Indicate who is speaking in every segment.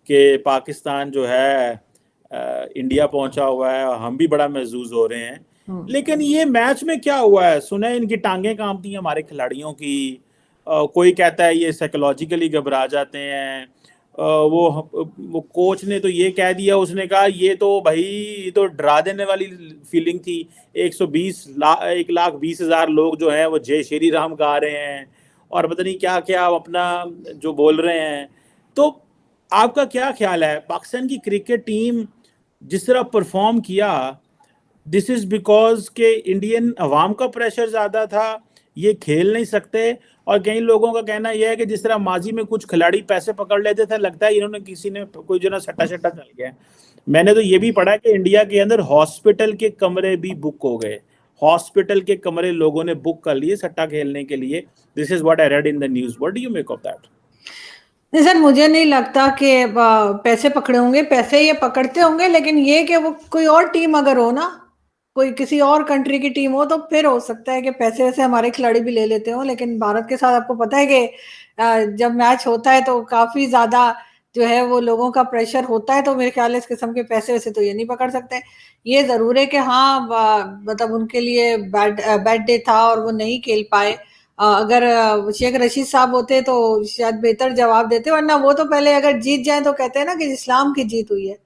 Speaker 1: कि पाकिस्तान जो है इंडिया पहुंचा हुआ है, और हम भी बड़ा महजूज हो रहे हैं। लेकिन ये मैच में क्या हुआ है, सुने इनकी टांगें कांपती हैं हमारे खिलाड़ियों की। कोई कहता है ये साइकोलॉजिकली घबरा जाते हैं। वो कोच ने तो ये कह दिया, उसने कहा ये तो भाई ये तो डरा देने वाली फीलिंग थी। 1,20,000 लोग जो हैं वो जय श्री राम गा रहे हैं और पता नहीं क्या क्या अपना जो बोल रहे हैं। तो आपका क्या ख्याल है, पाकिस्तान की क्रिकेट टीम जिस तरह परफॉर्म किया, दिस इज बिकॉज के इंडियन अवाम का प्रेशर ज्यादा था, ये खेल नहीं सकते? और कई लोगों का कहना यह है कि जिस तरह माजी में कुछ खिलाड़ी पैसे पकड़ लेते थे, लगता है इन्होंने किसी ने कोई जो ना सट्टा सट्टा चल गया। मैंने तो ये भी पढ़ा कि इंडिया के अंदर हॉस्पिटल के कमरे भी बुक हो गए। हॉस्पिटल के कमरे लोगों ने बुक कर लिए सट्टा खेलने के लिए। This is what I read in the news. What do you make of that?
Speaker 2: नहीं सर, मुझे नहीं लगता कि पैसे पकड़े होंगे। पैसे ये पकड़ते होंगे, लेकिन ये कि वो कोई और टीम अगर हो ना, कोई किसी और कंट्री की टीम हो, तो फिर हो सकता है कि पैसे वैसे हमारे खिलाड़ी भी ले लेते हो। लेकिन भारत के साथ आपको पता है कि जब मैच होता है तो काफी ज्यादा जो है वो लोगों का प्रेशर होता है। तो मेरे ख्याल है इस किस्म के पैसे वैसे तो ये नहीं पकड़ सकते। ये जरूर है कि हाँ, मतलब उनके लिए बैड डे था और वो नहीं खेल पाए। अगर शेख रशीद साहब होते तो शायद बेहतर जवाब देते, वरना वो तो पहले अगर जीत जाए तो कहते हैं ना कि इस्लाम की जीत हुई है।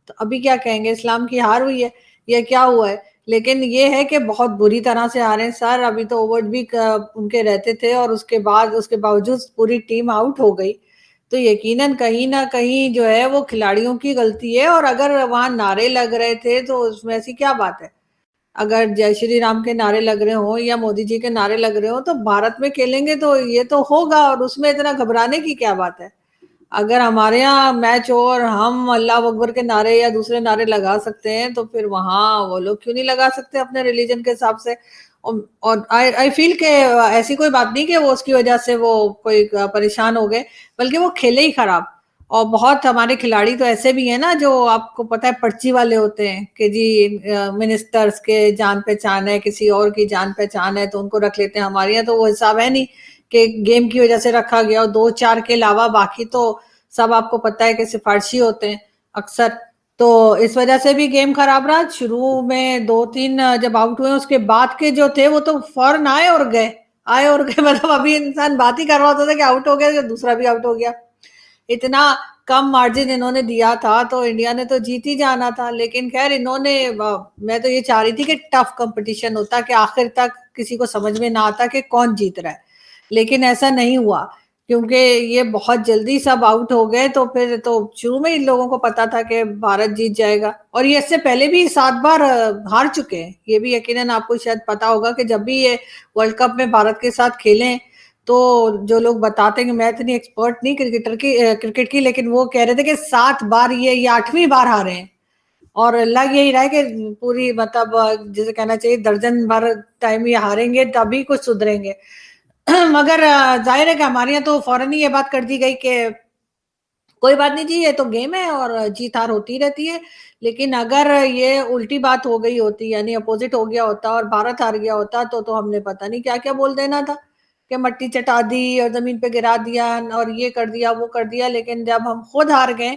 Speaker 2: तो अभी क्या कहेंगे, इस्लाम की हार हुई है या क्या हुआ है? लेकिन ये है कि बहुत बुरी तरह से हारे सर। अभी तो ओवर भी उनके रहते थे और उसके बावजूद पूरी टीम आउट हो गई। तो यकीनन कहीं ना कहीं जो है वो खिलाड़ियों की गलती है। और अगर वहां नारे लग रहे थे तो उसमें ऐसी क्या बात है? अगर जय श्री राम के नारे लग रहे हो या मोदी जी के नारे लग रहे हो तो भारत में खेलेंगे तो ये तो होगा, और उसमें इतना घबराने की क्या बात है? अगर हमारे यहाँ मैच हो और हम अल्लाह अकबर के नारे या दूसरे नारे लगा सकते हैं, तो फिर वहां वो लोग क्यों नहीं लगा सकते अपने रिलीजन के हिसाब से? और आई फील के ऐसी कोई बात नहीं कि वो उसकी वजह से वो कोई परेशान हो गए, बल्कि वो खेले ही खराब। और बहुत हमारे खिलाड़ी तो ऐसे भी हैं ना, जो आपको पता है पर्ची वाले होते हैं कि जी मिनिस्टर्स के जान पहचान है, किसी और की जान पहचान है तो उनको रख लेते हैं। हमारे यहाँ तो वो हिसाब है नहीं कि गेम की वजह से रखा गया, और 2-4 के अलावा बाकी तो सब आपको पता है कि सिफारशी होते हैं अक्सर। तो इस वजह से भी गेम खराब रहा। शुरू में 2-3 जब आउट हुए, उसके बाद के जो थे वो तो फौरन आए और गए, आए और गए। मतलब अभी इंसान बात ही कर रहा होता था कि आउट हो गया, दूसरा भी आउट हो गया। इतना कम मार्जिन इन्होंने दिया था तो इंडिया ने तो जीत ही जाना था। लेकिन खैर इन्होंने मैं तो ये चाह रही थी कि टफ कंपटीशन होता, कि आखिर तक किसी को समझ में ना आता कि कौन जीत रहा है। लेकिन ऐसा नहीं हुआ, क्योंकि ये बहुत जल्दी सब आउट हो गए। तो फिर तो शुरू में इन लोगों को पता था कि भारत जीत जाएगा, और ये इससे पहले भी 7 बार हार चुके हैं। ये भी यकीनन आपको शायद पता होगा कि जब भी ये वर्ल्ड कप में भारत के साथ खेले, तो जो लोग बताते हैं कि मैं इतनी एक्सपर्ट नहीं क्रिकेट की, लेकिन वो कह रहे थे कि 7 बार ये 8वीं बार हारे हैं। और लग यही रहा है कि पूरी मतलब जिसे कहना चाहिए दर्जन भर टाइम ये हारेंगे तभी कुछ सुधरेंगे। मगर जाहिर है कि हमारे यहाँ तो फौरन ही ये बात कर दी गई कि कोई बात नहीं जी, ये तो गेम है और जीत हार होती रहती है। लेकिन अगर ये उल्टी बात हो गई होती, यानी अपोजिट हो गया होता और भारत हार गया होता, तो हमने पता नहीं क्या क्या बोल देना था कि मट्टी चटा दी और जमीन पे गिरा दिया और ये कर दिया वो कर दिया। लेकिन जब हम खुद हार गए,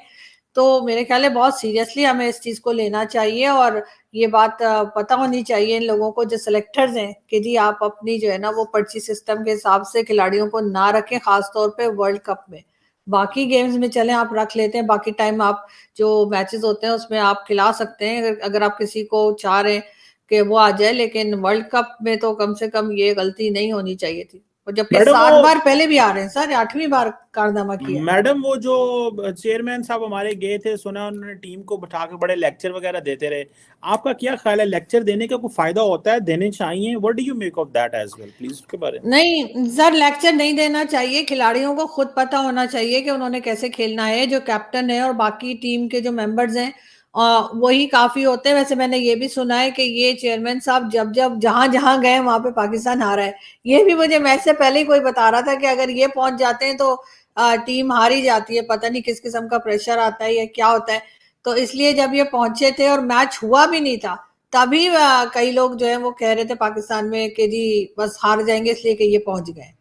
Speaker 2: तो मेरे ख्याल है बहुत सीरियसली हमें इस चीज को लेना चाहिए। और ये बात पता होनी चाहिए इन लोगों को जो सिलेक्टर्स हैं कि जी आप अपनी जो है ना वो पर्ची सिस्टम के हिसाब से खिलाड़ियों को ना रखें, खासतौर पे वर्ल्ड कप में। बाकी गेम्स में चले आप रख लेते हैं, बाकी टाइम आप जो मैचेस होते हैं उसमें आप खिला सकते हैं, अगर आप किसी को चाह रहे हैं कि वो आ जाए। लेकिन वर्ल्ड कप में तो कम से कम ये गलती नहीं होनी चाहिए थी। और जबकि
Speaker 1: मैडम
Speaker 2: 7
Speaker 1: वो
Speaker 2: बार पहले भी आ रहे हैं सर, 8वीं बार कारनामा किया है।
Speaker 1: मैडम वो जो चेयरमैन साहब हमारे गए थे, सुना उन्होंने टीम को बिठा के बड़े लेक्चर वगैरह देते रहे। आपका क्या ख्याल है, लेक्चर देने का कोई फायदा होता है, देने चाहिए? What do you make of that as well, please उसके बारे में?
Speaker 2: नहीं सर, लेक्चर नहीं देना चाहिए। खिलाड़ियों को खुद पता होना चाहिए कि उन्होंने कैसे खेलना है। जो कैप्टन है और बाकी टीम के जो मेंबर्स हैं वही काफी होते हैं। वैसे मैंने ये भी सुना है कि ये चेयरमैन साहब जब जब जहां जहां गए वहां पे पाकिस्तान हारा है। ये भी मुझे मैच से पहले ही कोई बता रहा था कि अगर ये पहुंच जाते हैं तो टीम हार ही जाती है। पता नहीं किस किस्म का प्रेशर आता है या क्या होता है। तो इसलिए जब ये पहुंचे थे और मैच हुआ भी नहीं था, तभी कई लोग जो है वो कह रहे थे पाकिस्तान में कि जी बस हार जाएंगे इसलिए कि ये पहुंच गए।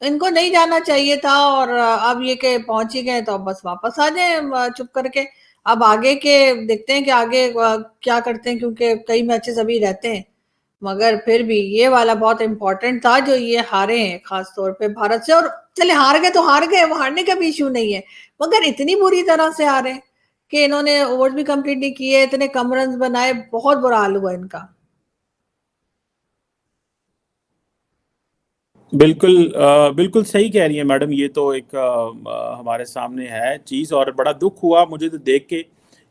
Speaker 2: इनको नहीं जाना चाहिए था, और अब ये के पहुंच ही गए तो अब बस वापस आ जाए चुप करके। अब आगे के देखते हैं कि आगे क्या करते हैं, क्योंकि कई मैचेस अभी रहते हैं। मगर फिर भी ये वाला बहुत इंपॉर्टेंट था जो ये हारे हैं, खास तौर पे भारत से। और चले हार गए तो हार गए, वो हारने का भी इशू नहीं है, मगर इतनी बुरी तरह से हारे कि इन्होंने ओवर्स भी कंप्लीट नहीं किए, इतने कम रन बनाए, बहुत बुरा हाल हुआ इनका।
Speaker 1: बिल्कुल बिल्कुल सही कह रही है मैडम। ये तो एक हमारे सामने है चीज़, और बड़ा दुख हुआ मुझे तो देख के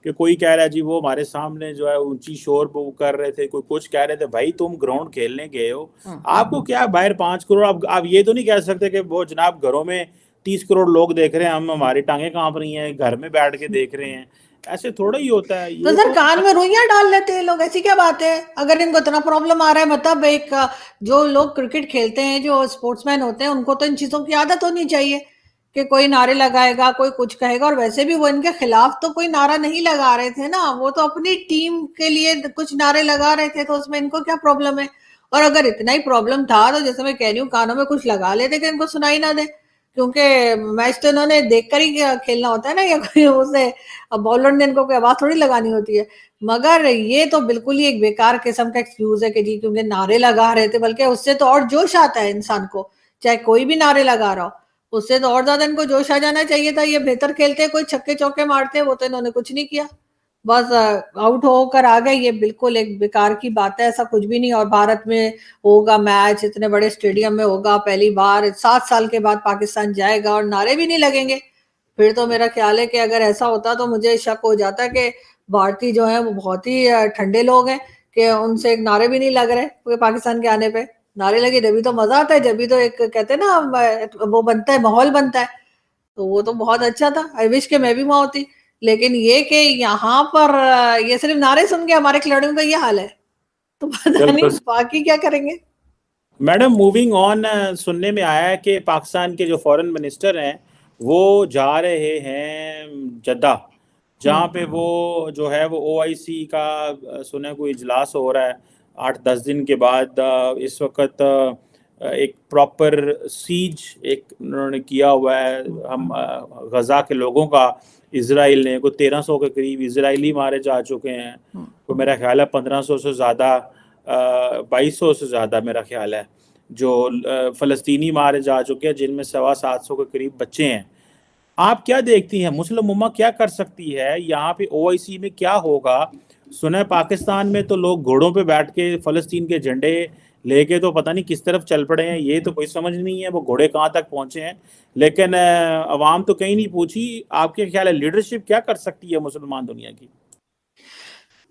Speaker 1: कि कोई कह रहा है जी वो हमारे सामने जो है ऊंची शोर वो कर रहे थे, कोई कुछ कह रहे थे। भाई तुम ग्राउंड खेलने गए हो, आपको क्या बाहर 5 करोड़, आप ये तो नहीं कह सकते कि वो जनाब घरों में 30 करोड़ लोग देख रहे हैं, हम हमारी टांगे कांप रही हैं, घर में बैठ के देख रहे हैं। ऐसे थोड़ा ही होता है
Speaker 2: तो
Speaker 1: ये
Speaker 2: सर
Speaker 1: तो।
Speaker 2: कान में रुइयां डाल लेते हैं लोग, ऐसी क्या बात है? अगर इनको इतना प्रॉब्लम आ रहा है, मतलब एक जो लोग क्रिकेट खेलते हैं, जो स्पोर्ट्समैन होते हैं, उनको तो इन चीजों की आदत होनी चाहिए कि कोई नारे लगाएगा, कोई कुछ कहेगा। और वैसे भी वो इनके खिलाफ तो कोई नारा नहीं लगा रहे थे ना, वो तो अपनी टीम के लिए कुछ नारे लगा रहे थे, तो उसमें इनको क्या प्रॉब्लम है? और अगर इतना ही प्रॉब्लम था तो जैसे मैं कह रही हूँ, कानों में कुछ लगा लेते कि इनको सुनाई ना दे, क्योंकि मैच तो इन्होंने देखकर ही खेलना होता है ना, या कोई उसे अब बॉलर ने इनको कोई आवाज थोड़ी लगानी होती है। मगर ये तो बिल्कुल ही एक बेकार किस्म का एक्सक्यूज है कि जी क्योंकि नारे लगा रहे थे, बल्कि उससे तो और जोश आता है इंसान को, चाहे कोई भी नारे लगा रहा हो, उससे तो और ज्यादा इनको जोश आ जाना चाहिए था। ये बेहतर खेलते, कोई छक्के चौके मारते, वो तो इन्होंने कुछ नहीं किया, बस आउट होकर आ गए। ये बिल्कुल एक बेकार की बात है, ऐसा कुछ भी नहीं। और भारत में होगा मैच, इतने बड़े स्टेडियम में होगा, पहली बार 7 साल के बाद पाकिस्तान जाएगा और नारे भी नहीं लगेंगे, फिर तो मेरा ख्याल है कि अगर ऐसा होता तो मुझे शक हो जाता कि भारतीय जो है वो बहुत ही ठंडे लोग हैं, कि उनसे एक नारे भी नहीं लग रहे पूरे पाकिस्तान के आने पे। नारे लगे जब भी तो मजा आता है, जब भी तो एक कहते हैं ना वो बनता है, माहौल बनता है। तो वो तो बहुत अच्छा था, आई विश के मैं भी वहां होती। लेकिन ये कि यहाँ पर ये सिर्फ नारे सुन के हमारे खिलाड़ियों का ये हाल है, तो पता नहीं
Speaker 1: बिल्कुल
Speaker 2: बाकी क्या करेंगे।
Speaker 1: मैडम, मूविंग ऑन, सुनने में आया है कि पाकिस्तान के जो फॉरेन मिनिस्टर हैं वो जा रहे हैं जद्दा, जहाँ पे वो जो है वो ओआईसी का सुने कोई इजलास हो रहा है 8-10 दिन के बाद। इस वक्त एक प्रॉपर सीज एक उन्होंने किया हुआ है हम गजा के लोगों का। इसराइल ने कोई 1300 के करीब इसराइली मारे जा चुके हैं, तो मेरा ख्याल है 1500 से ज़्यादा, 2200 से ज़्यादा मेरा ख्याल है जो फ़लस्तीनी मारे जा चुके हैं, जिनमें 750 के करीब बच्चे हैं। आप क्या देखती हैं मुस्लिम उम्मा क्या कर सकती है यहाँ पे, ओआईसी में क्या होगा? सुना है पाकिस्तान में तो लोग घोड़ों पे बैठ के फ़लस्तीन के झंडे लेके तो पता नहीं किस तरफ चल पड़े हैं, ये तो कोई समझ नहीं है वो घोड़े कहाँ तक पहुंचे हैं। लेकिन अवाम तो कहीं नहीं पूछी। आपके ख्याल है लीडरशिप क्या कर सकती है मुसलमान दुनिया की?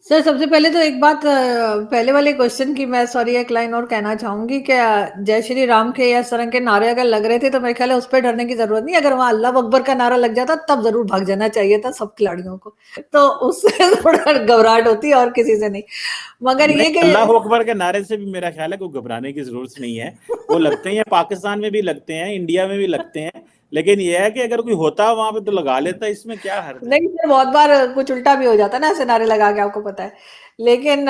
Speaker 2: सर सबसे पहले तो एक बात, पहले वाले क्वेश्चन की मैं सॉरी एक लाइन और कहना चाहूंगी कि जय श्री राम के या इस तरह के नारे अगर लग रहे थे तो मेरे ख्याल है उस पर डरने की जरूरत नहीं। अगर वहां अल्लाह अकबर का नारा लग जाता तब जरूर भाग जाना चाहिए था सब खिलाड़ियों को, तो उससे थोड़ा घबराहट होती है और किसी से नहीं। मगर
Speaker 1: नहीं,
Speaker 2: ये कि
Speaker 1: अल्लाह अकबर के नारे से भी मेरा ख्याल है कोई घबराने की जरूरत नहीं है। वो लगते हैं, पाकिस्तान में भी लगते हैं, इंडिया में भी लगते हैं, लेकिन यह है कि अगर कोई होता वहां पे तो लगा लेता, इसमें क्या हर्ज है?
Speaker 2: नहीं सर, बहुत बार कुछ उल्टा भी हो जाता है ना ऐसे नारे लगा के, आपको पता है। लेकिन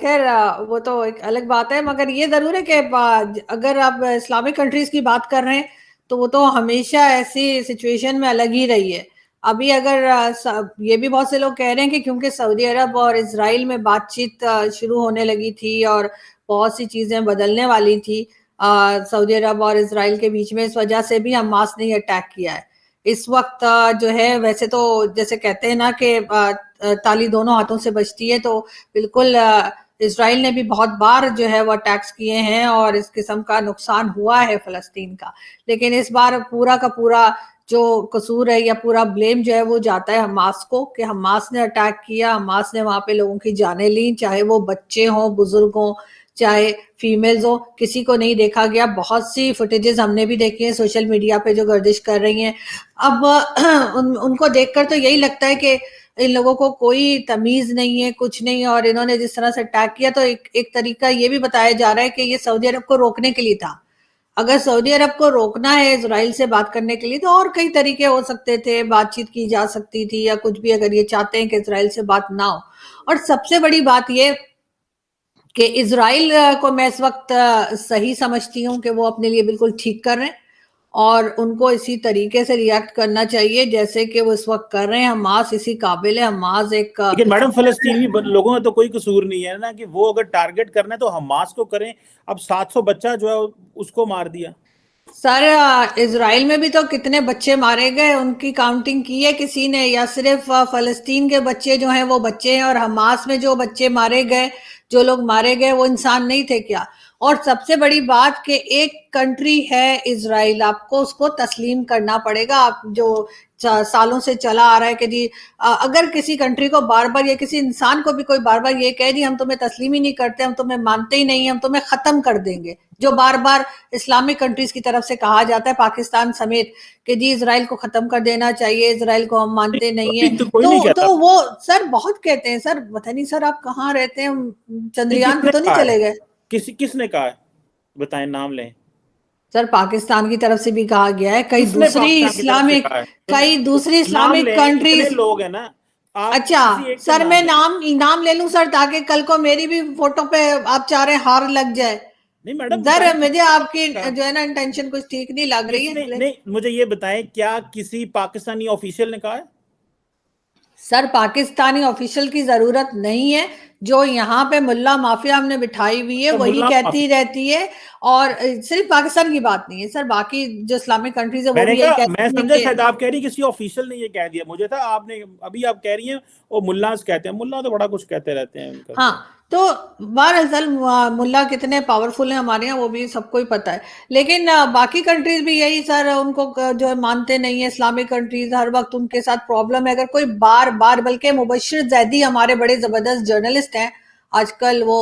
Speaker 2: खैर वो तो एक अलग बात है। मगर ये जरूर है कि अगर आप इस्लामिक कंट्रीज की बात कर रहे हैं तो वो तो हमेशा ऐसी सिचुएशन में अलग ही रही है। अभी अगर ये भी बहुत से लोग कह रहे हैं कि क्योंकि सऊदी अरब और इसराइल में बातचीत शुरू होने लगी थी और बहुत सी चीजें बदलने वाली थी सऊदी अरब और इसराइल के बीच में, इस वजह से भी हमास ने अटैक किया है। इस वक्त जो है वैसे तो जैसे कहते हैं ना कि ताली दोनों हाथों से बजती है, तो बिल्कुल इसराइल ने भी बहुत बार जो है वो अटैक्स किए हैं और इस किस्म का नुकसान हुआ है फलस्तीन का। लेकिन इस बार पूरा का पूरा जो कसूर है या पूरा ब्लेम जो है वो जाता है हमास को, कि हमास ने अटैक किया, हमास ने वहां पे लोगों की जानें ली, चाहे वो बच्चे हों, बुजुर्ग हों, चाहे फीमेल्स हो, किसी को नहीं देखा गया। बहुत सी फुटेजेस हमने भी देखी है सोशल मीडिया पे जो गर्दिश कर रही हैं। अब उनको देखकर तो यही लगता है कि इन लोगों को कोई तमीज नहीं है, कुछ नहीं। और इन्होंने जिस तरह से अटैक किया तो एक तरीका ये भी बताया जा रहा है कि ये सऊदी अरब को रोकने के लिए था। अगर सऊदी अरब को रोकना है इसराइल से बात करने के लिए तो और कई तरीके हो सकते थे, बातचीत की जा सकती थी या कुछ भी, अगर ये चाहते हैं कि इसराइल से बात ना हो। और सबसे बड़ी बात ये कि इसराइल को मैं इस वक्त सही समझती हूँ कि वो अपने लिए बिल्कुल ठीक कर रहे हैं। और उनको इसी तरीके से रिएक्ट करना चाहिए जैसे कि वो इस वक्त कर रहे हैं। हमास इसी काबिल है। हमास एक
Speaker 1: लेकिन मैडम फलस्तीनी लोगों का तो कोई कसूर नहीं है ना कि वो अगर टारगेट करना है तो हमास को करें। अब 700 बच्चा जो है उसको मार दिया।
Speaker 2: सर इजराइल में भी तो कितने बच्चे मारे गए, उनकी काउंटिंग की है किसी ने, या सिर्फ फलस्तीन के बच्चे जो हैं वो बच्चे हैं, और हमास में जो बच्चे मारे गए, जो लोग मारे गए वो इंसान नहीं थे क्या? और सबसे बड़ी बात कि एक कंट्री है इजराइल, आपको उसको तस्लीम करना पड़ेगा। आप जो सालों से चला आ रहा है कि जी अगर किसी कंट्री को बार बार या किसी इंसान को भी कोई बार बार ये कह दी हम तुम्हें तस्लीम ही नहीं करते, हम तुम्हें मानते ही नहीं, हम तुम्हें खत्म कर देंगे, जो बार बार इस्लामिक कंट्रीज की तरफ से कहा जाता है पाकिस्तान समेत कि जी इजराइल को खत्म कर देना चाहिए, इजराइल को हम मानते नहीं है।
Speaker 1: तो कोई नहीं कहता।
Speaker 2: तो वो सर बहुत कहते हैं। सर पता नहीं सर आप कहाँ रहते हैं, चंद्रयान पे
Speaker 1: किसने
Speaker 2: तो नहीं
Speaker 1: कहा
Speaker 2: चले
Speaker 1: है?
Speaker 2: गए?
Speaker 1: किसने कहा है? बताएं, नाम लें।
Speaker 2: सर पाकिस्तान की तरफ से भी कहा गया है,
Speaker 1: किसने पाकिस्तान की तरफ से कहा है?
Speaker 2: कई दूसरी
Speaker 1: नाम
Speaker 2: इस्लामिक
Speaker 1: लें, इतने
Speaker 2: कंट्रीज।
Speaker 1: लोग हैं ना, आप
Speaker 2: अच्छा
Speaker 1: किसी एक का
Speaker 2: सर,
Speaker 1: नाम
Speaker 2: मैं
Speaker 1: लें।
Speaker 2: नाम ले लूं सर, ताकि कल को मेरी भी फोटो पे आप चाह रहे हार लग जाए।
Speaker 1: नहीं मैडम, बताएं
Speaker 2: सर मुझे
Speaker 1: किसने
Speaker 2: आपकी
Speaker 1: कहा?
Speaker 2: जो है ना इंटेंशन कुछ ठीक नहीं लग रही
Speaker 1: किसने?
Speaker 2: है।
Speaker 1: नहीं, मुझे ये बताएं, क्या किसी पाकिस्तानी ऑफिशियल ने कहा है?
Speaker 2: सर पाकिस्तानी ऑफिशियल की जरूरत नहीं है, जो यहाँ पे मुल्ला माफिया हमने बिठाई हुई है
Speaker 1: तो
Speaker 2: वही
Speaker 1: मुल्ला
Speaker 2: कहती रहती है। और सिर्फ पाकिस्तान की बात नहीं है सर, बाकी जो इस्लामिक कंट्रीज है वो
Speaker 1: मैंने
Speaker 2: भी यही
Speaker 1: कहा, मैं
Speaker 2: कहती है
Speaker 1: समझा
Speaker 2: कि
Speaker 1: शायद आप कह रही किसी ऑफिशियल ने ये कह दिया, मुझे था आपने अभी आप कह रही हैं वो मुल्लास कहते हैं। मुल्ला तो बड़ा कुछ कहते रहते हैं उनका
Speaker 2: हाँ।
Speaker 1: तो।
Speaker 2: तो बहरहाल मुल्ला कितने पावरफुल हैं हमारे यहाँ वो भी सबको ही पता है। लेकिन बाकी कंट्रीज भी यही सर, उनको जो है मानते नहीं है इस्लामिक कंट्रीज, हर वक्त उनके साथ प्रॉब्लम है। अगर कोई बार बार, बल्कि मुबश्शिर जैदी हमारे बड़े जबरदस्त जर्नलिस्ट हैं आजकल, वो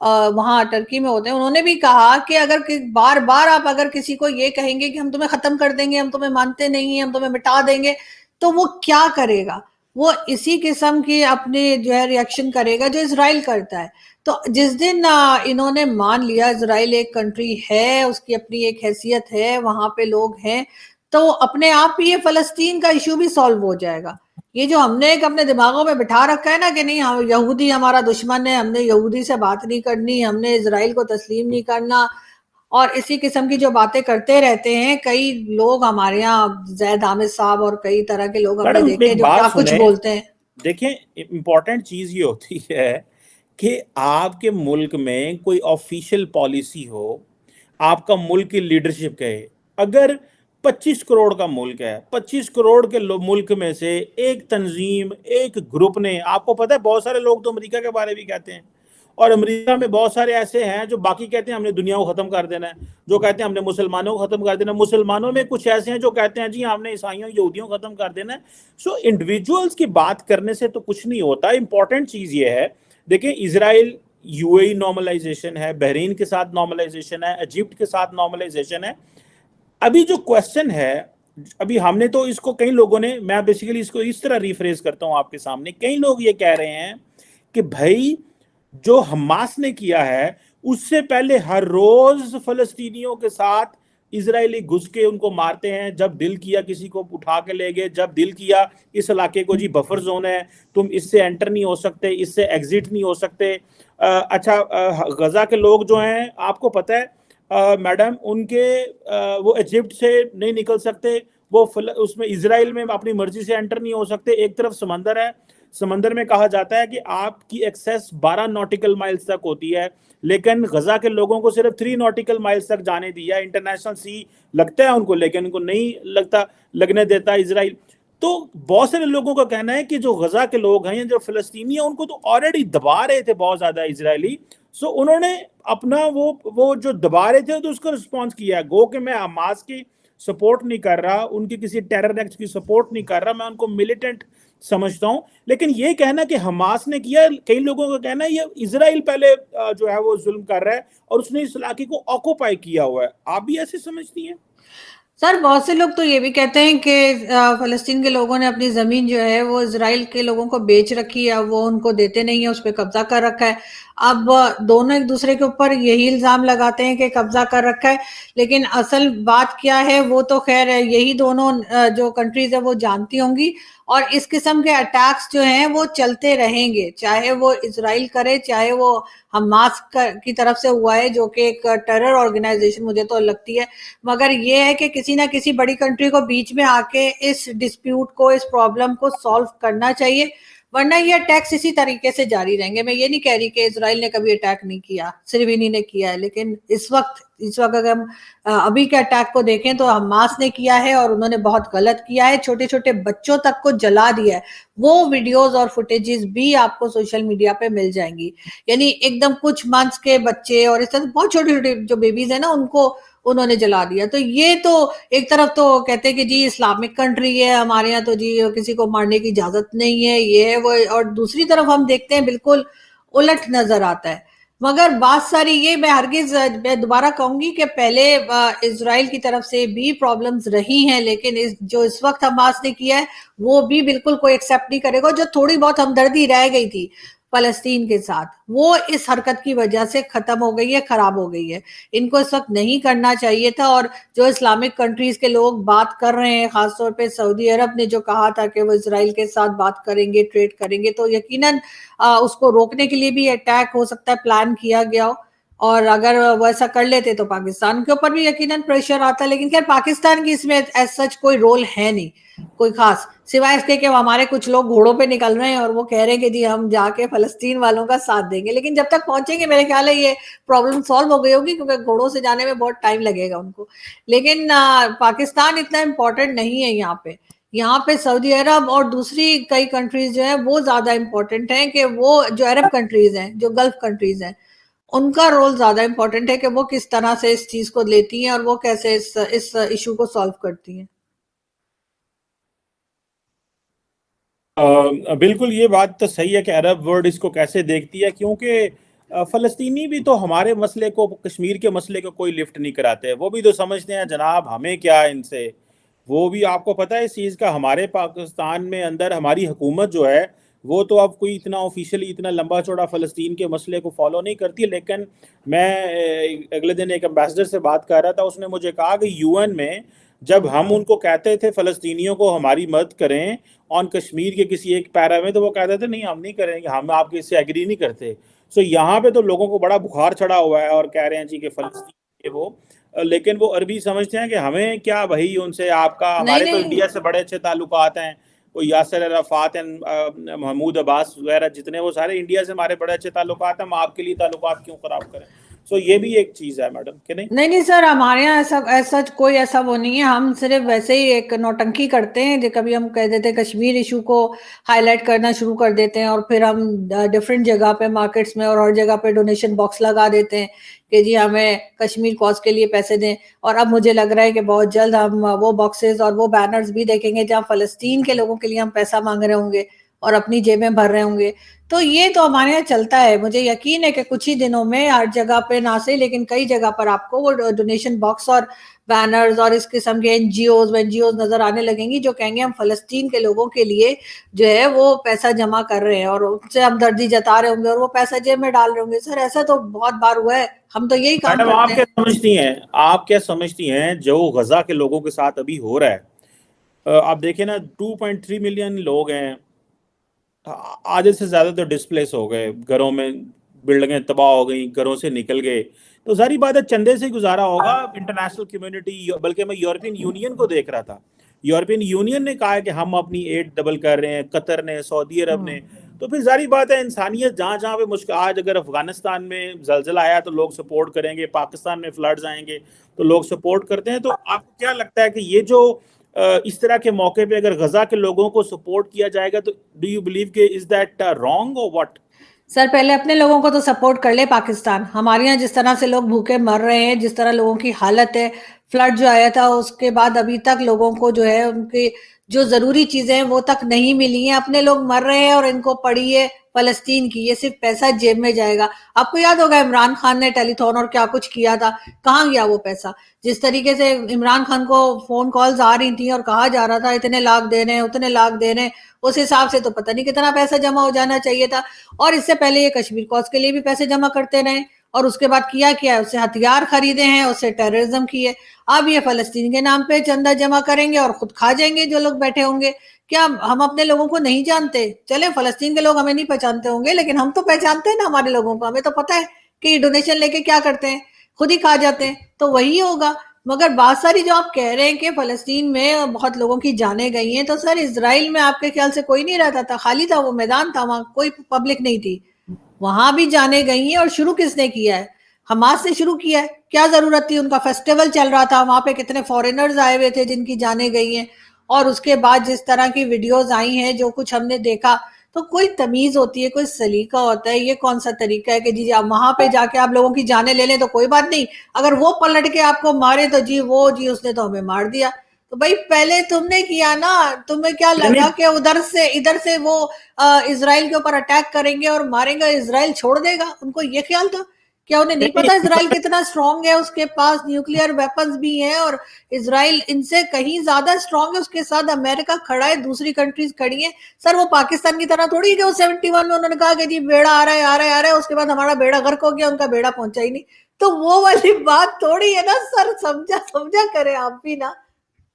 Speaker 2: वहाँ टर्की में होते हैं, उन्होंने भी कहा कि अगर बार बार आप अगर किसी को ये कहेंगे कि हम तुम्हें खत्म कर देंगे, हम तुम्हें मानते नहीं है, हम तुम्हें मिटा देंगे, तो वो क्या करेगा? वो इसी किस्म की अपने जो है रिएक्शन करेगा जो इसराइल करता है। तो जिस दिन इन्होंने मान लिया इसराइल एक कंट्री है, उसकी अपनी एक हैसियत है, वहां पे लोग हैं, तो अपने आप ही ये फलस्तीन का इशू भी सॉल्व हो जाएगा। ये जो हमने एक अपने दिमागों में बिठा रखा है ना कि नहीं हम यहूदी हमारा दुश्मन है, हमने यहूदी से बात नहीं करनी, हमने इसराइल को तस्लीम नहीं करना, और इसी किस्म की जो बातें करते रहते हैं कई लोग हमारे यहाँ, जैद आमिर साहब और कई तरह के लोग हमने
Speaker 1: मैडम
Speaker 2: देखे
Speaker 1: एक
Speaker 2: हैं जो
Speaker 1: बात
Speaker 2: क्या कुछ
Speaker 1: सुने,
Speaker 2: बोलते हैं।
Speaker 1: देखें, इंपॉर्टेंट चीज ये होती है कि आपके मुल्क में कोई ऑफिशियल पॉलिसी हो, आपका मुल्क की लीडरशिप कहे। अगर 25 करोड़ का मुल्क है, 25 करोड़ के मुल्क में से एक तंजीम, एक ग्रुप ने, आपको पता है बहुत सारे लोग तो अमेरिका के बारे में कहते हैं, और अमेरिका में बहुत सारे ऐसे हैं जो बाकी कहते हैं हमने दुनिया को खत्म कर देना है, जो कहते हैं हमने मुसलमानों को खत्म कर देना है, मुसलमानों में कुछ ऐसे हैं जो कहते हैं जी हमने ईसाइयों यहूदियों को खत्म कर देना है। सो इंडिविजुअल्स की बात करने से तो कुछ नहीं होता। इंपॉर्टेंट चीज ये है, देखिए इजराइल यूएई नॉर्मलाइजेशन है, बहरीन के साथ नॉर्मलाइजेशन है, इजिप्ट के साथ नॉर्मलाइजेशन है। अभी जो क्वेश्चन है, अभी हमने तो इसको कई लोगों ने, मैं बेसिकली इसको इस तरह रिफ्रेज करता हूं आपके सामने, कई लोग ये कह रहे हैं कि भाई जो हमास ने किया है उससे पहले हर रोज फलस्तीनियों के साथ इजरायली घुस के उनको मारते हैं, जब दिल किया किसी को उठा के ले गए, जब दिल किया इस इलाके को जी बफर जोन है, तुम इससे एंटर नहीं हो सकते, इससे एग्जिट नहीं हो सकते। अच्छा, गजा के लोग जो हैं आपको पता है मैडम, उनके वो इजिप्ट से नहीं निकल सकते, वो उसमें इजराइल में अपनी मर्जी से एंटर नहीं हो सकते। एक तरफ समंदर है, समंदर में कहा जाता है कि आपकी एक्सेस 12 नॉटिकल माइल्स तक होती है, लेकिन गजा के लोगों को सिर्फ 3 नॉटिकल माइल्स तक जाने दिया। इंटरनेशनल सी लगता है उनको, लेकिन उनको नहीं लगने देता इजराइल। तो बहुत सारे लोगों का कहना है कि जो गजा के लोग हैं, जो फिलिस्तीनी हैं, उनको तो ऑलरेडी दबा रहे थे बहुत ज्यादा इजरायली। सो उन्होंने अपना वो जो दबा रहे थे तो उसका रिस्पॉन्स किया। गो कि मैं हमास की सपोर्ट नहीं कर रहा, उनकी किसी टेरर एक्ट की सपोर्ट नहीं कर रहा, मैं उनको मिलिटेंट समझता हूं, लेकिन ये कहना कि हमास ने किया, कई लोगों का कहना है ये इजराइल पहले जो है वो जुल्म कर रहा है और उसने इस इलाके को ऑक्यूपाई किया हुआ है। आप भी ऐसे समझती हैं?
Speaker 2: सर बहुत से लोग तो ये भी कहते हैं कि फलस्तीन के लोगों ने अपनी जमीन जो है वो इजराइल के लोगों को बेच रखी है, वो उनको देते नहीं है, उस पर कब्जा कर रखा है। अब दोनों एक दूसरे के ऊपर यही इल्जाम लगाते हैं कि कब्जा कर रखा है, लेकिन असल बात क्या है वो तो खैर यही दोनों जो कंट्रीज है वो जानती होंगी। और इस किस्म के अटैक्स जो हैं वो चलते रहेंगे, चाहे वो इजराइल करे, चाहे वो हमास की तरफ से हुआ है जो कि एक टेरर ऑर्गेनाइजेशन मुझे तो लगती है। मगर ये है कि किसी ना किसी बड़ी कंट्री को बीच में आके इस डिस्प्यूट को, इस प्रॉब्लम को सॉल्व करना चाहिए, वरना ये अटैक्स इसी तरीके से जारी रहेंगे। मैं ये नहीं कह रही कि इजराइल ने कभी अटैक नहीं किया, सिर्फ इन्हीं ने किया है, लेकिन इस वक्त अगर हम अभी के अटैक को देखें तो हमास ने किया है और उन्होंने बहुत गलत किया है, छोटे छोटे बच्चों तक को जला दिया है। वो वीडियोस और फुटेजेस भी आपको सोशल मीडिया पे मिल जाएंगी, यानी एकदम कुछ मंथ्स के बच्चे और इस तरह बहुत छोटे छोटे जो बेबीज है ना, उनको उन्होंने जला दिया। तो ये तो एक तरफ तो कहते हैं कि जी इस्लामिक कंट्री है हमारे यहाँ, तो जी किसी को मारने की इजाजत नहीं है, ये है वो, और दूसरी तरफ हम देखते हैं बिल्कुल उलट नजर आता है। मगर बात सारी ये, मैं हरगिज मैं दोबारा कहूंगी कि पहले इजराइल की तरफ से भी प्रॉब्लम्स रही हैं, लेकिन जो इस वक्त हमास ने किया है वो भी बिल्कुल कोई एक्सेप्ट नहीं करेगा। जो थोड़ी बहुत हमदर्दी रह गई थी फलस्तीन के साथ, वो इस हरकत की वजह से खत्म हो गई है, खराब हो गई है। इनको इस वक्त नहीं करना चाहिए था। और जो इस्लामिक कंट्रीज के लोग बात कर रहे हैं, खासतौर पे सऊदी अरब ने जो कहा था कि वो इसराइल के साथ बात करेंगे, ट्रेड करेंगे, तो यकीनन उसको रोकने के लिए भी अटैक हो सकता है प्लान किया गया हो। और अगर वो ऐसा कर लेते तो पाकिस्तान के ऊपर भी यकीनन प्रेशर आता, लेकिन खैर पाकिस्तान की इसमें एज सच कोई रोल है नहीं कोई खास, सिवाय इसके कि हमारे कुछ लोग घोड़ों पे निकल रहे हैं और वो कह रहे हैं कि जी हम जाके फलस्तीन वालों का साथ देंगे, लेकिन जब तक पहुंचेंगे मेरे ख्याल है ये प्रॉब्लम सॉल्व हो गई होगी, क्योंकि घोड़ों से जाने में बहुत टाइम लगेगा उनको। लेकिन पाकिस्तान इतना इम्पोर्टेंट नहीं है यहाँ पे सऊदी अरब और दूसरी कई कंट्रीज जो है वो ज्यादा इंपॉर्टेंट हैं, कि वो जो अरब कंट्रीज हैं, जो गल्फ कंट्रीज हैं, उनका रोल ज्यादा इंपॉर्टेंट है कि वो किस तरह से इस चीज को लेती हैं और वो कैसे इस इशू को सॉल्व करती हैं।
Speaker 1: बिल्कुल ये बात तो सही है कि अरब वर्ल्ड इसको कैसे देखती है, क्योंकि फलस्तीनी भी तो हमारे मसले को, कश्मीर के मसले को कोई लिफ्ट नहीं कराते। वो भी तो समझते हैं जनाब हमें क्या है इनसे। वो भी आपको पता है इस चीज़ का, हमारे पाकिस्तान में अंदर हमारी हुकूमत जो है वो तो अब कोई इतना ऑफिशियली इतना लंबा चौड़ा फ़लस्तीन के मसले को फॉलो नहीं करती। लेकिन मैं अगले दिन एक एम्बेसडर से बात कर रहा था, उसने मुझे कहा कि यूएन में जब हम उनको कहते थे फ़लस्तीनियों को हमारी मदद करें ऑन कश्मीर के किसी एक पैरा में, तो वो कहते थे नहीं हम नहीं करेंगे, हम आपके इससे एग्री नहीं करते। सो यहाँ पे तो लोगों को बड़ा बुखार चढ़ा हुआ है और कह रहे हैं जी कि फ़लस्तीन के वो, लेकिन वो अरबी समझते हैं कि हमें क्या भाई उनसे, आपका
Speaker 2: नहीं
Speaker 1: हमारे तो
Speaker 2: नहीं
Speaker 1: इंडिया से बड़े अच्छे ताल्लुकात हैं। कोई यासर अराफात हैं, महमूद अब्बास वगैरह, जितने वो सारे इंडिया से हमारे बड़े अच्छे ताल्लुकात हैं, हम आपके लिए ताल्लुकात क्यों खराब करें। सो ये भी एक चीज़ है मैडम, कि नहीं?
Speaker 2: नहीं नहीं सर, हमारे यहाँ ऐसा ऐसा कोई ऐसा वो नहीं है। हम सिर्फ वैसे ही एक नौटंकी करते हैं, जो कभी हम कह देते हैं कश्मीर इशू को हाईलाइट करना शुरू कर देते हैं और फिर हम डिफरेंट जगह पे मार्केट्स में और हर जगह पे डोनेशन बॉक्स लगा देते हैं कि जी हमें कश्मीर कॉज के लिए पैसे दें। और अब मुझे लग रहा है कि बहुत जल्द हम वो बॉक्सेस और वो बैनर्स भी देखेंगे जहाँ फलस्तीन के लोगों के लिए हम पैसा मांग रहे होंगे और अपनी जेबें भर रहे होंगे। तो ये तो हमारे यहाँ चलता है। मुझे यकीन है कि कुछ ही दिनों में हर जगह पे ना सही लेकिन कई जगह पर आपको वो डोनेशन बॉक्स और बैनर्स और इस किस्म के एनजीओज नजर आने लगेंगी जो कहेंगे हम फलस्तीन के लोगों के लिए जो है वो पैसा जमा कर रहे हैं और उनसे हमदर्दी जता रहे होंगे और वो पैसा जेब में डाल रहे होंगे। सर ऐसा तो बहुत बार हुआ है, हम तो यही काम
Speaker 1: मैडम आप
Speaker 2: करते
Speaker 1: क्या
Speaker 2: हैं।
Speaker 1: समझती हैं, आप क्या समझती हैं जो गजा के लोगों के साथ अभी हो रहा है? आप देखें ना, 2.3 मिलियन लोग हैं, आधे से ज्यादा तो डिस्प्लेस हो गए, घरों में बिल्डिंगें तबाह हो गई, घरों से निकल गए। तो सारी बात है चंदे से गुजारा होगा इंटरनेशनल कम्युनिटी। बल्कि मैं यूरोपियन यूनियन को देख रहा था, यूरोपियन यूनियन ने कहा है कि हम अपनी एड डबल कर रहे हैं, कतर ने, सऊदी अरब ने। तो फिर सारी बात है इंसानियत जहाँ जहाँ पे मुश्किल, आज अगर अफगानिस्तान में जलजला आया तो लोग सपोर्ट करेंगे, पाकिस्तान में फ्लड्स आएंगे तो लोग सपोर्ट करते हैं। तो आपको क्या लगता है कि ये जो इस तरह के मौके पे अगर गजा के लोगों को सपोर्ट किया जाएगा तो डू यू बिलीव के इज दैट रॉन्ग और व्हाट?
Speaker 2: सर पहले अपने लोगों को तो सपोर्ट कर ले पाकिस्तान। हमारे यहाँ जिस तरह से लोग भूखे मर रहे हैं, जिस तरह लोगों की हालत है, फ्लड जो आया था उसके बाद अभी तक लोगों को जो है उनकी जो जरूरी चीजें हैं वो तक नहीं मिली हैं। अपने लोग मर रहे हैं और इनको पड़ी है फलस्तीन की, ये सिर्फ पैसा जेब में जाएगा। आपको याद होगा इमरान खान ने टेलीथॉन और क्या कुछ किया था, कहाँ गया वो पैसा? जिस तरीके से इमरान खान को फोन कॉल्स आ रही थी और कहा जा रहा था इतने लाख दे रहे हैं, उतने लाख दे रहे हैं, उस हिसाब से तो पता नहीं कितना पैसा जमा हो जाना चाहिए था। और इससे पहले ये कश्मीर कॉज के लिए भी पैसे जमा करते रहे और उसके बाद किया क्या, उससे हथियार खरीदे हैं, उससे टेररिज्म की है। अब ये फलस्तीन के नाम पे चंदा जमा करेंगे और खुद खा जाएंगे जो लोग बैठे होंगे क्या हम अपने लोगों को नहीं जानते? चले फलस्तीन के लोग हमें नहीं पहचानते होंगे, लेकिन हम तो पहचानते हैं ना हमारे लोगों को, हमें तो पता है कि डोनेशन लेके क्या करते हैं, खुद ही खा जाते हैं, तो वही होगा। मगर बहुत सारी जो आप कह रहे हैं कि फलस्तीन में बहुत लोगों की जाने गई हैं, तो सर इजराइल में आपके ख्याल से कोई नहीं रहता था? खाली था वो मैदान, था वहां कोई पब्लिक नहीं थी, वहां भी जाने गई हैं। और शुरू किसने किया है? हमास ने शुरू किया है। क्या जरूरत थी? उनका फेस्टिवल चल रहा था, वहां पे कितने फॉरेनर्स आए हुए थे जिनकी जाने गई हैं। और उसके बाद जिस तरह की वीडियोस आई हैं, जो कुछ हमने देखा, तो कोई तमीज होती है, कोई सलीका होता है। ये कौन सा तरीका है कि जी आप वहां पे जाके आप लोगों की जाने ले लें तो कोई बात नहीं, अगर वो पलट के आपको मारे तो जी उसने तो हमें मार दिया। तो भाई पहले तुमने किया ना, तुम्हें क्या लगा कि इधर से वो इसराइल के ऊपर अटैक करेंगे और मारेंगे, इसराइल छोड़ देगा? उनको ये ख्याल था? क्या उन्हें नहीं पता इसराइल कितना स्ट्रांग है? उसके पास न्यूक्लियर वेपन्स भी हैं, और इसराइल इनसे कहीं ज्यादा स्ट्रांग है। उसके साथ अमेरिका खड़ा है, दूसरी कंट्रीज खड़ी है। सर वो पाकिस्तान की तरह थोड़ी है कि वो 71 में उन्होंने कहा कि जी बेड़ा आ रहा है, आ रहा है, आ रहा है, उसके बाद हमारा बेड़ा गर्क हो गया, उनका बेड़ा पहुंचा ही नहीं। तो वो वाली बात थोड़ी है ना सर, समझा समझा करें आप भी ना।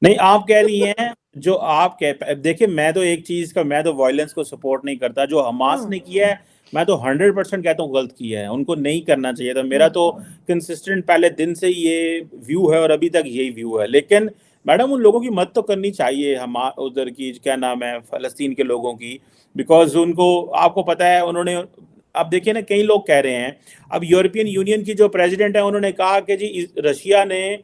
Speaker 1: नहीं, आप कह रही हैं जो आप कह, देखिए मैं तो एक चीज का, मैं तो वायलेंस को सपोर्ट नहीं करता। जो हमास ने किया है मैं तो 100% कहता हूँ गलत किया है, उनको नहीं करना चाहिए था। मेरा तो कंसिस्टेंट पहले दिन से ये व्यू है और अभी तक यही व्यू है। लेकिन मैडम उन लोगों की मदद तो करनी चाहिए, हम उधर की क्या नाम है फलस्तीन के लोगों की, बिकॉज उनको, आपको पता है उन्होंने, अब देखिए ना कई लोग कह रहे हैं, अब यूरोपियन यूनियन की जो प्रेसिडेंट है उन्होंने कहा कि जी रशिया ने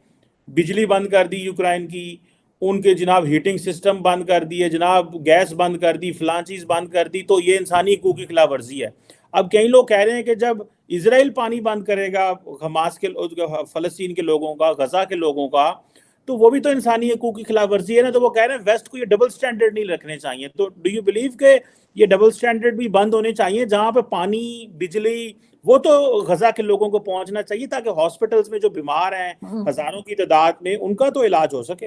Speaker 1: बिजली बंद कर दी यूक्रेन की, उनके जनाब हीटिंग सिस्टम बंद कर दिए, जनाब गैस बंद कर दी, फलां चीज बंद कर दी, तो ये इंसानी हकूक की खिलाफ वर्जी है। अब कई लोग कह रहे हैं कि जब इसराइल पानी बंद करेगा हमास के, फलस्तीन के लोगों का, गजा के लोगों का, तो वो भी तो इंसानी हकूक की खिलाफ वर्जी है ना। तो वो कह रहे हैं वेस्ट को ये डबल स्टैंडर्ड नहीं रखने चाहिए। तो डू यू बिलीव के ये डबल स्टैंडर्ड भी बंद होने चाहिए, जहां पे पानी बिजली वो तो गजा के लोगों को पहुंचना चाहिए, ताकि हॉस्पिटल्स में जो बीमार हैं हजारों की तादाद में, उनका तो इलाज हो सके।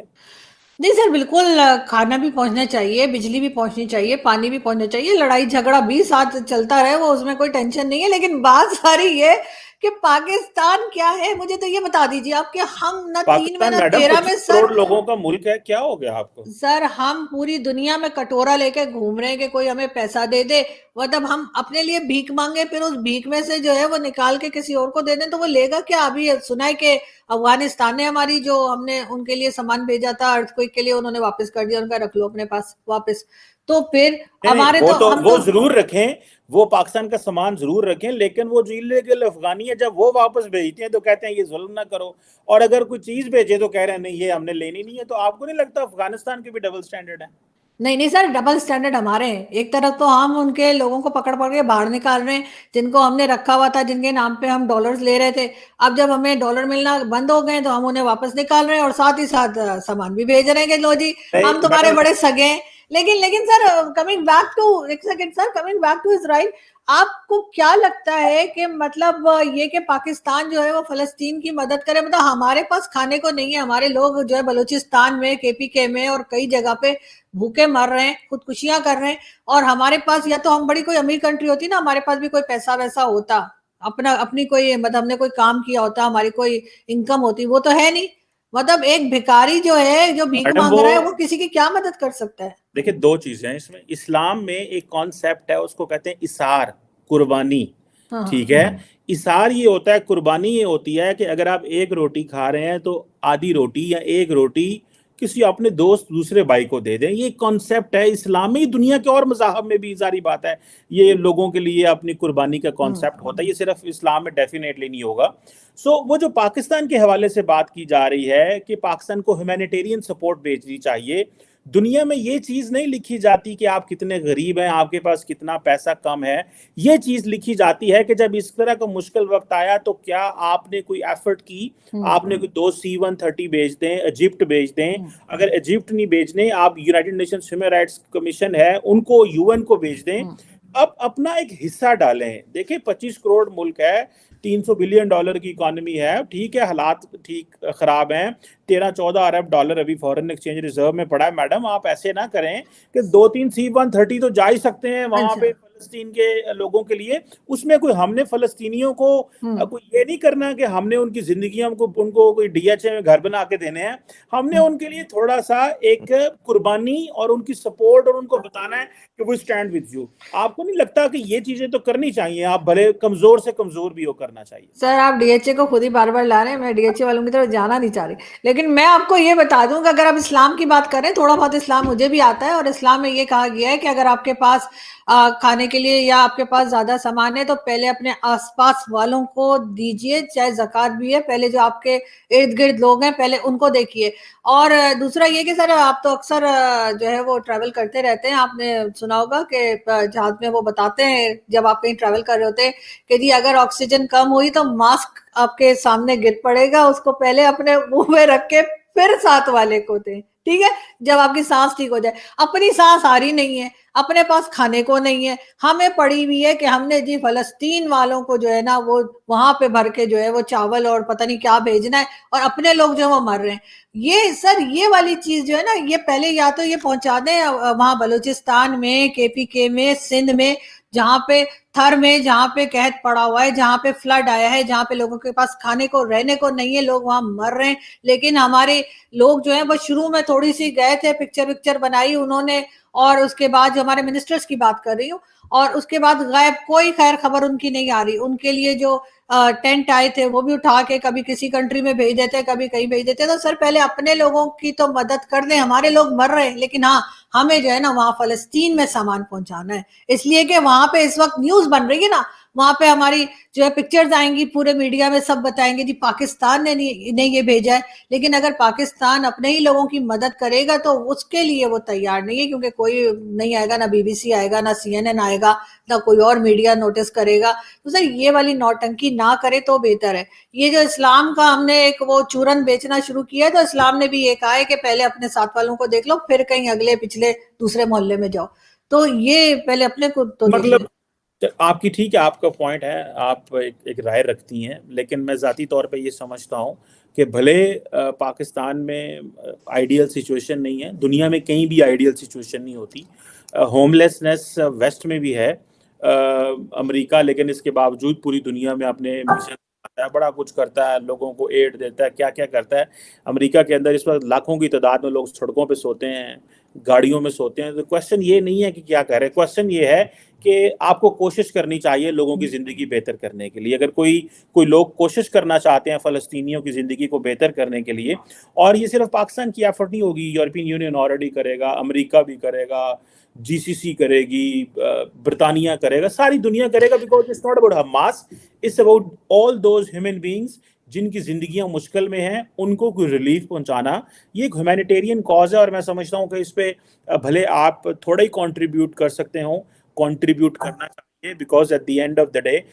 Speaker 2: नहीं सर, बिल्कुल खाना भी पहुंचना चाहिए, बिजली भी पहुंचनी चाहिए, पानी भी पहुंचना चाहिए, लड़ाई झगड़ा भी साथ चलता रहे, वो उसमें कोई टेंशन नहीं है। लेकिन बात सारी ये कि पाकिस्तान क्या है, मुझे तो ये बता दीजिए आप कि हम न 3 में
Speaker 1: पाकिस्तान
Speaker 2: न
Speaker 1: मैडम
Speaker 2: 13 में
Speaker 1: 25
Speaker 2: सर,
Speaker 1: करोड़ लोगों का मुल्क है, क्या हो गया आपको?
Speaker 2: सर हम पूरी दुनिया में कटोरा लेके घूम रहे हैं कि कोई हमें पैसा दे दे। मतलब हम अपने लिए भीख मांगे, फिर उस भीख में से जो है वो निकाल के किसी और को दे दें, तो वो लेगा क्या? अभी सुना है कि अफगानिस्तान ने हमारी, जो हमने उनके लिए सामान भेजा था अर्थक्वेक के लिए, उन्होंने वापस कर दिया, उनका रख लो अपने पास वापस। तो फिर
Speaker 1: नहीं नहीं,
Speaker 2: हमारे
Speaker 1: वो
Speaker 2: तो
Speaker 1: तो
Speaker 2: हम
Speaker 1: वो
Speaker 2: तो
Speaker 1: जरूर रखें, वो पाकिस्तान का सामान जरूर रखें, लेकिन वो जो इलीगल अफगानी है जब वो वापस भेजते हैं तो कहते हैं ये जुल्म ना करो, और अगर कोई चीज भेजे तो कह रहे हैं नहीं ये हमने लेनी नहीं है। तो आपको नहीं लगता अफगानिस्तान के भी डबल स्टैंडर्ड है?
Speaker 2: नहीं नहीं सर, डबल स्टैंडर्ड हमारे हैं। एक तरफ तो हम उनके लोगों को पकड़ पकड़ के बाहर निकाल रहे हैं, जिनको हमने रखा हुआ था, जिनके नाम पे हम डॉलर्स ले रहे थे। अब जब हमें डॉलर मिलना बंद हो गए तो हम उन्हें वापस निकाल रहे हैं, और साथ ही साथ सामान भी भेज रहे हैं कि लो जी
Speaker 1: नहीं
Speaker 2: हम तुम्हारे
Speaker 1: मैडम,
Speaker 2: बड़े सगे हैं। लेकिन सर कमिंग बैक टू, एक second sir, coming back to Israel, आपको क्या लगता है कि मतलब ये कि पाकिस्तान जो है वो फलस्तीन की मदद करे? मतलब हमारे पास खाने को नहीं है, हमारे लोग जो है बलूचिस्तान में, केपीके में और कई जगह पे भूखे मर रहे हैं, खुदकुशियां कर रहे हैं, और हमारे पास, या तो हम बड़ी कोई अमीर कंट्री होती ना, हमारे पास भी कोई पैसा वैसा होता, अपना अपनी कोई, मतलब हमने कोई काम किया होता, हमारी कोई इनकम होती, वो तो है नहीं। मतलब एक भिखारी जो है, जो भीख
Speaker 1: मैडम
Speaker 2: मांग
Speaker 1: वो
Speaker 2: रहा है, वो किसी की क्या मदद कर सकता है?
Speaker 1: देखिए दो चीजें हैं इसमें। इस्लाम में एक कॉन्सेप्ट है, उसको कहते हैं इसार, कुर्बानी।
Speaker 2: हाँ हाँ।
Speaker 1: ठीक है, इसार ये होता है, कुर्बानी ये होती है कि अगर आप एक रोटी खा रहे हैं तो आधी रोटी या एक रोटी किसी अपने दोस्त दूसरे भाई को दे दें। ये कॉन्सेप्ट है इस्लामी, दुनिया के और मज़ाहब में भी जारी बात है, ये लोगों के लिए अपनी कुर्बानी का कॉन्सेप्ट होता है, ये सिर्फ इस्लाम में डेफिनेटली नहीं होगा। सो वो जो पाकिस्तान के हवाले से बात की जा रही है कि पाकिस्तान को ह्यूमैनिटेरियन सपोर्ट भेजनी चाहिए, दुनिया में ये चीज नहीं लिखी जाती कि आप कितने गरीब हैं, आपके पास कितना पैसा कम है। ये चीज लिखी जाती है कि जब इस तरह का मुश्किल वक्त आया तो क्या आपने कोई एफर्ट की, आपने कोई 2C-130 भेज दें, इजिप्ट भेज दें, अगर इजिप्ट नहीं भेजने आप United Nations human rights commission है उनको, यूएन को भेज दें। अब अपना एक हिस्सा डालें। देखिए 25 करोड़ मुल्क है, 300 बिलियन डॉलर की इकोनॉमी है, ठीक है हालात ठीक खराब हैं, 13-14 अरब डॉलर अभी फॉरेन एक्सचेंज रिजर्व में पड़ा है। मैडम आप ऐसे ना करें कि 2-3 C-130 तो जा ही सकते हैं वहां
Speaker 2: अच्छा
Speaker 1: पे फलस्तीन के लोगों के लिए, उसमें कोई हमने फलस्तीनियों को कोई ये नहीं करना कि हमने उनकी जिंदगी उनको कोई डीएचए में घर बना के देने हैं। हमने उनके लिए थोड़ा सा एक कुर्बानी और उनकी सपोर्ट और उनको बताना है कि वो स्टैंड विद यू। आपको नहीं लगता कि ये चीजें तो करनी चाहिए? आप भले कमजोर से कमजोर भी हो, करना चाहिए।
Speaker 2: सर आप डीएचए को खुद ही बार बार ला रहे हैं, मैं डीएचए वालों की तरफ जाना नहीं चाह रही, लेकिन मैं आपको ये बता दूं कि अगर आप इस्लाम की बात करें, थोड़ा बहुत इस्लाम मुझे भी आता है, और इस्लाम में ये कहा गया है कि अगर आपके पास खाने के लिए या आपके पास ज्यादा सामान है तो पहले अपने आसपास वालों को दीजिए, चाहे ज़कात भी है, पहले जो आपके इर्द गिर्द लोग हैं पहले उनको देखिए। और दूसरा ये कि सर आप तो अक्सर जो है वो ट्रैवल करते रहते हैं, आपने सुना होगा कि जहाज में वो बताते हैं जब आप कहीं ट्रैवल कर रहे होते हैं कि जी अगर ऑक्सीजन कम हुई तो मास्क आपके सामने गिर पड़ेगा, उसको पहले अपने मुंह में रख के फिर साथ वाले को दें, ठीक है, जब आपकी सांस ठीक हो जाए। अपनी सांस आ रही नहीं है, अपने पास खाने को नहीं है, हमें पड़ी हुई है कि हमने जी फलस्तीन वालों को जो है ना वो वहां पे भर के जो है वो चावल और पता नहीं क्या भेजना है, और अपने लोग जो है वो मर रहे हैं। ये सर ये वाली चीज जो है ना, ये पहले या तो ये पहुंचा दें वहां बलूचिस्तान में, केपीके में, सिंध में, जहां पे थर में, जहां पे कहत पड़ा हुआ है, जहां पे फ्लड आया है, जहां पे लोगों के पास खाने को रहने को नहीं है, लोग वहां मर रहे हैं। लेकिन हमारे लोग जो है वो शुरू में थोड़ी सी गए थे, पिक्चर बनाई उन्होंने, और उसके बाद जो हमारे मिनिस्टर्स की बात कर रही हूँ, और उसके बाद गायब, कोई खैर खबर उनकी नहीं आ रही। उनके लिए जो टेंट आए थे वो भी उठा के कभी किसी कंट्री में भेज देते, कभी कहीं भेज देते। तो सर पहले अपने लोगों की तो मदद कर दें, हमारे लोग मर रहे हैं, लेकिन हाँ हमें जो है ना वहां फलस्तीन में सामान पहुंचाना है, इसलिए कि वहां पे इस वक्त न्यूज बन रही है ना, वहां पे हमारी जो है पिक्चर्स आएंगी, पूरे मीडिया में सब बताएंगे जी पाकिस्तान ने नहीं ये भेजा है। लेकिन अगर पाकिस्तान अपने ही लोगों की मदद करेगा तो उसके लिए वो तैयार नहीं है, क्योंकि कोई नहीं आएगा, ना बीबीसी आएगा, ना सीएनएन आएगा, ना कोई और मीडिया नोटिस करेगा। तो सर ये वाली नौटंकी ना करे तो बेहतर है। ये जो इस्लाम का हमने एक वो चूरन बेचना शुरू किया है, तो इस्लाम ने भी ये कहा है कि पहले अपने साथ वालों को देख लो, फिर कहीं अगले पिछले दूसरे मोहल्ले में जाओ। तो ये पहले अपने को तो
Speaker 1: मतलब आपकी ठीक है, आपका पॉइंट है, आप एक राय रखती हैं, लेकिन मैं ज़ाती तौर पे ये समझता हूँ कि भले पाकिस्तान में आइडियल सिचुएशन नहीं है, दुनिया में कहीं भी आइडियल सिचुएशन नहीं होती, होमलेसनेस वेस्ट में भी है, अमेरिका लेकिन इसके बावजूद पूरी दुनिया में अपने मिशन करता है, बड़ा कुछ करता है, लोगों को एड देता है, क्या क्या करता है। अमेरिका के अंदर इस वक्त लाखों की तादाद में लोग सड़कों पे सोते हैं, गाड़ियों में सोते हैं। तो क्वेश्चन ये नहीं है कि क्या कर रहे हैं, क्वेश्चन ये है कि आपको कोशिश करनी चाहिए लोगों की ज़िंदगी बेहतर करने के लिए। अगर कोई लोग कोशिश करना चाहते हैं फ़लस्तीनियों की ज़िंदगी को बेहतर करने के लिए, और ये सिर्फ पाकिस्तान की एफर्ट नहीं होगी, यूरोपियन यूनियन ऑलरेडी करेगा, अमेरिका भी करेगा, जीसीसी करेगी, ब्रिटानिया करेगा, सारी दुनिया करेगा, because it's not about Hamas, it's about all those human beings जिनकी जिंदगियां मुश्किल में हैं, उनको कोई रिलीफ पहुंचाना। ये एक ह्यूमैनिटेरियन कॉज है, और मैं समझता हूं कि इस पे भले आप थोड़ा ही कंट्रीब्यूट कर सकते हो, कंट्रीब्यूट करना चाहिए, because at the end of the day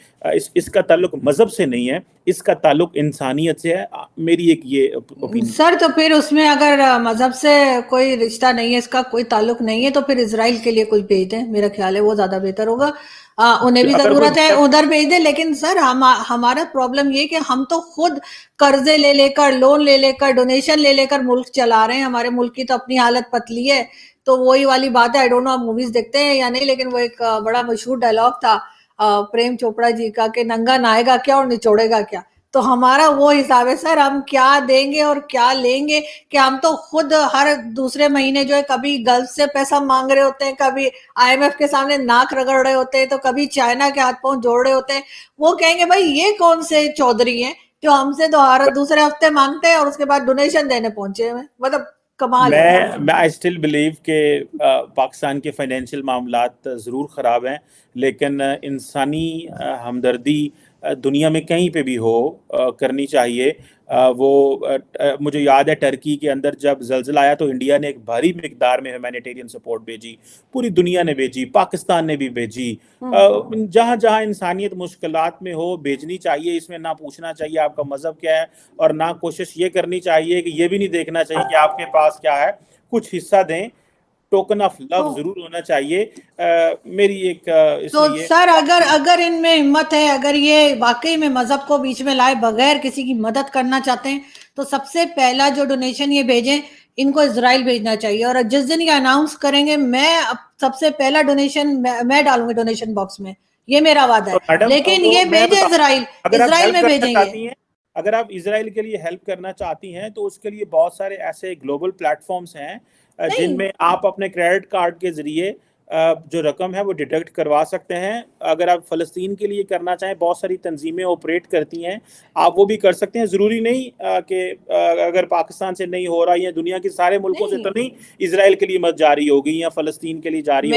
Speaker 1: इसका ताल्लुक मजहब से नहीं है, इसका ताल्लुक इंसानियत से है। मेरी एक ये ओपिनियन।
Speaker 2: सर तो फिर उसमें अगर मजहब से कोई रिश्ता नहीं है, इसका कोई ताल्लुक नहीं है, तो फिर इजराइल के लिए कुछ भेज दें, मेरा ख्याल है वो ज्यादा बेहतर होगा। उन्हें भी जरूरत है, उधर भेज दें। लेकिन सर हमारा प्रॉब्लम ये कि हम तो खुद कर्जे ले लेकर, लोन ले लेकर, डोनेशन ले लेकर मुल्क चला रहे हैं। हमारे मुल्क की तो अपनी हालत पतली है। तो वही वाली बात है, आई डोंट नो आप मूवीज देखते हैं या नहीं, लेकिन वो एक बड़ा मशहूर डायलॉग था प्रेम चोपड़ा जी का कि नंगा नहाएगा क्या और निचोड़ेगा क्या। तो हमारा वो हिसाब है सर, हम क्या देंगे और क्या लेंगे, कि हम तो खुद हर दूसरे महीने जो है कभी गल्फ से पैसा मांग रहे होते हैं, कभी आईएमएफ के सामने नाक रगड़ रहे होते हैं, तो कभी चाइना के हाथ पांव जोड़ रहे होते हैं। वो कहेंगे भाई ये कौन से चौधरी हैं जो हमसे तो हर दूसरे हफ्ते मांगते हैं और उसके बाद डोनेशन देने पहुंचे हुए। मतलब कमाल है।
Speaker 1: मैं आई स्टिल बिलीव के पाकिस्तान के फाइनेंशियल मामलात ज़रूर ख़राब हैं, लेकिन इंसानी हमदर्दी दुनिया में कहीं पे भी हो करनी चाहिए। मुझे याद है टर्की के अंदर जब ज़लज़ला आया तो इंडिया ने एक भारी मिकदार में ह्यूमैनिटेरियन सपोर्ट भेजी, पूरी दुनिया ने भेजी, पाकिस्तान ने भी भेजी। जहाँ जहाँ इंसानियत मुश्किलात में हो भेजनी चाहिए, इसमें ना पूछना चाहिए आपका मज़हब क्या है, और ना कोशिश ये करनी चाहिए कि ये भी नहीं देखना चाहिए कि आपके पास क्या है, कुछ हिस्सा दें। टोकन ऑफ लव जरूर होना चाहिए। मेरी एक
Speaker 2: तो सर अगर इनमें हिम्मत है, अगर ये वाकई में मजहब को बीच में लाए बगैर किसी की मदद करना चाहते हैं, तो सबसे पहला जो डोनेशन ये भेजें, इनको इजराइल भेजना चाहिए, और जिस दिन ये अनाउंस करेंगे मैं सबसे पहला डोनेशन मैं डालूंगी डोनेशन बॉक्स में, ये मेरा वादा
Speaker 1: तो
Speaker 2: है।
Speaker 1: मैडम
Speaker 2: लेकिन
Speaker 1: वो
Speaker 2: ये
Speaker 1: मैं
Speaker 2: भेजे इजराइल,
Speaker 1: अगर आप
Speaker 2: इजराइल
Speaker 1: हेल्प
Speaker 2: में
Speaker 1: करना
Speaker 2: भेजेंगे।
Speaker 1: चाहती हैं, अगर आप इसराइल के लिए हेल्प करना चाहती हैं तो उसके लिए बहुत सारे ऐसे ग्लोबल प्लेटफॉर्म्स हैं
Speaker 2: नहीं,
Speaker 1: जिनमें आप अपने क्रेडिट कार्ड के जरिए जो रकम है वो डिडक्ट करवा सकते हैं। अगर आप फ़लस्तीन के लिए करना चाहें, बहुत सारी तंजीमें ऑपरेट करती हैं, आप वो भी कर सकते हैं। ज़रूरी नहीं कि अगर पाकिस्तान से नहीं हो रहा या दुनिया के सारे मुल्कों से
Speaker 2: नहीं,
Speaker 1: तो नहीं इसराइल के लिए मत जारी होगी या फ़लस्तीन के लिए जारी
Speaker 2: मैं
Speaker 1: होगी।